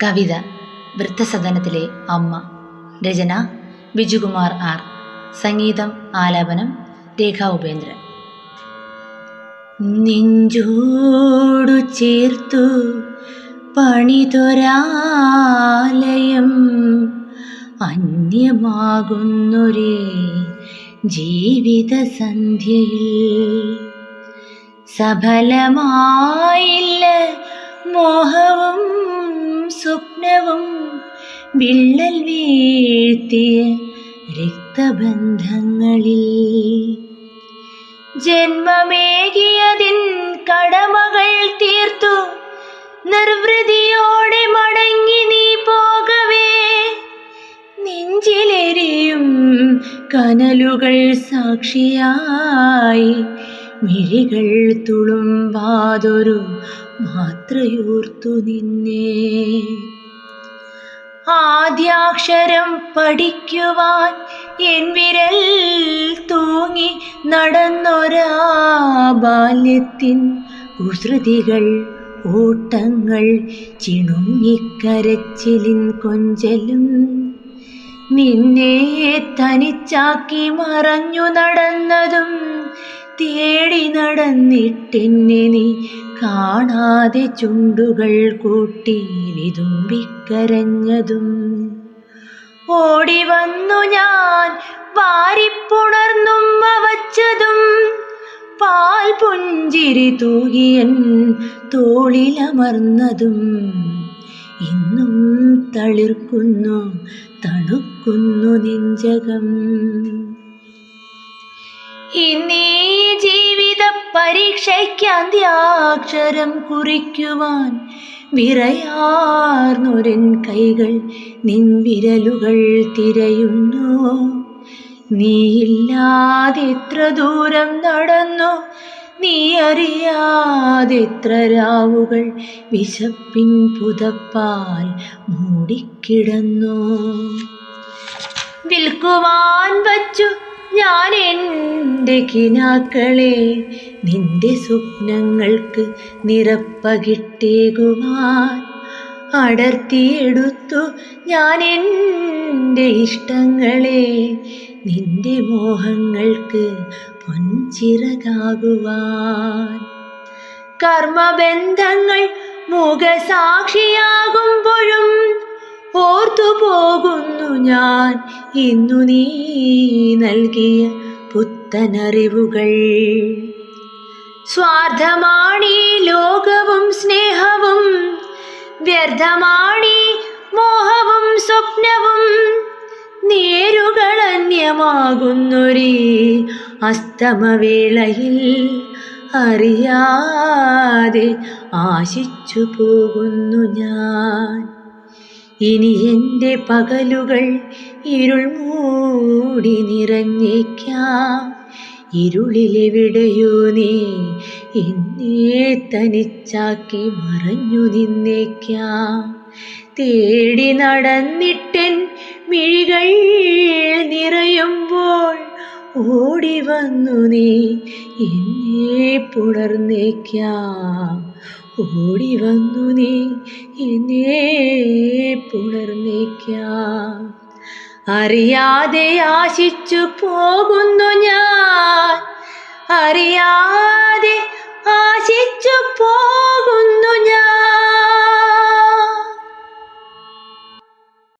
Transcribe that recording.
കവിത വൃദ്ധസദനത്തിലെ അമ്മ. രചന ബിജുകുമാർ ആർ. സംഗീതം ആലാപനം രേഖ ഉപേന്ദ്രൻ. നെഞ്ചോടു ചേർത്തു പണിതൊരാലയം അന്യമാകുന്നൊരേ ജീവിത സന്ധ്യയിൽ സഫലമായില്ല മോഹവും സ്വപ്നവും വിള്ളൽ വീഴ്ത്തിയ രക്തബന്ധങ്ങളിൽ ജന്മമേകിയതിൻ കടമകൾ തീർത്തു നിർവൃതിയോടെ മടങ്ങി നീ പോകവേ നെഞ്ചിലെരിയും കനലുകൾ സാക്ഷിയായി മിഴികൾ തുളുമ്പാതൊരു മാത്രയോർത്തു നിന്നെ. ആദ്യാക്ഷരം പഠിക്കുവാൻ എൻ വിരൽ തൂങ്ങി നടന്നൊരാ ബാല്യത്തിൻ കുസൃതികൾ ഓട്ടങ്ങൾ ചിണുങ്ങിക്കരച്ചിലിൻ കൊഞ്ചലും നിന്നെ തനിച്ചാക്കി മറഞ്ഞു നടന്നതും തേടി നടന്നിട്ടെന്നെ നീ കാണാതെ ചുണ്ടുകൾ കൂട്ടി വിതുമ്പിക്കരഞ്ഞതും ഓടി വന്നു ഞാൻ വാരിപ്പുണർന്നും വച്ചതും പാൽ പുഞ്ചിരി തൂകിയൻ തോളിലമർന്നതും ഇന്നും തളിർക്കുന്നു തണുക്കുന്നു നെഞ്ചകം. ഇന്നീ ജീവിത പരീക്ഷയ്ക്ക് അന്ത്യാക്ഷരം കുറിക്കുവാൻ വിറയാർന്നൊരൻ കൈകൾ നിൻ വിരലുകൾ തിരയുന്നു. നീയില്ലാതെ എത്ര ദൂരം നടന്നു, നീ അറിയാതെ എത്ര രാവുകൾ വിശപ്പിൻ പുതപ്പാൽ മൂടിക്കിടന്നു. വിൽക്കുവാൻ വച്ചു ഞാൻ എൻ്റെ കിനാക്കളെ നിന്റെ സ്വപ്നങ്ങൾക്ക് നിറപ്പകിട്ടേകുവാൻ അടർത്തിയെടുത്തു ഞാൻ എൻ്റെ ഇഷ്ടങ്ങളെ നിന്റെ മോഹങ്ങൾക്ക് പൊൻചിറകാകുവാൻ. കർമ്മബന്ധങ്ങൾ മുഖസാക്ഷിയാകുമ്പോഴും ഓർത്തുപോകുന്നു ഞാൻ ഇന്നു നീ നൽകിയ പുത്തനറിവുകൾ. സ്വാർത്ഥമാണീ ലോകവും സ്നേഹവും, വ്യർത്ഥമാണീ മോഹവും സ്വപ്നവും, നേരുകളന്യമാകുന്നൊരേ അസ്തമവേളയിൽ അറിയാതെ ആശിച്ചു പോകുന്നു ഞാൻ. ഇനി എൻ്റെ പകലുകൾ ഇരുൾ മൂടി നിറഞ്ഞേക്കാം. ഇരുളിലെവിടെയോ നീ എന്നെ തനിച്ചാക്കി മറഞ്ഞു നിന്നേക്കാം. തേടി നടന്നിട്ടൻ മിഴികൾ നിറയുമ്പോൾ ഓടി വന്നു നീ എന്നെ പുണർന്നേക്കാം. ഓടി വന്നു നീ എന്നെ പുണർന്നേക്കാം. അറിയാതെ ആശിച്ചു പോകുന്നു ഞാൻ, അറിയാതെ ആശിച്ചു പോകുന്നു ഞാൻ.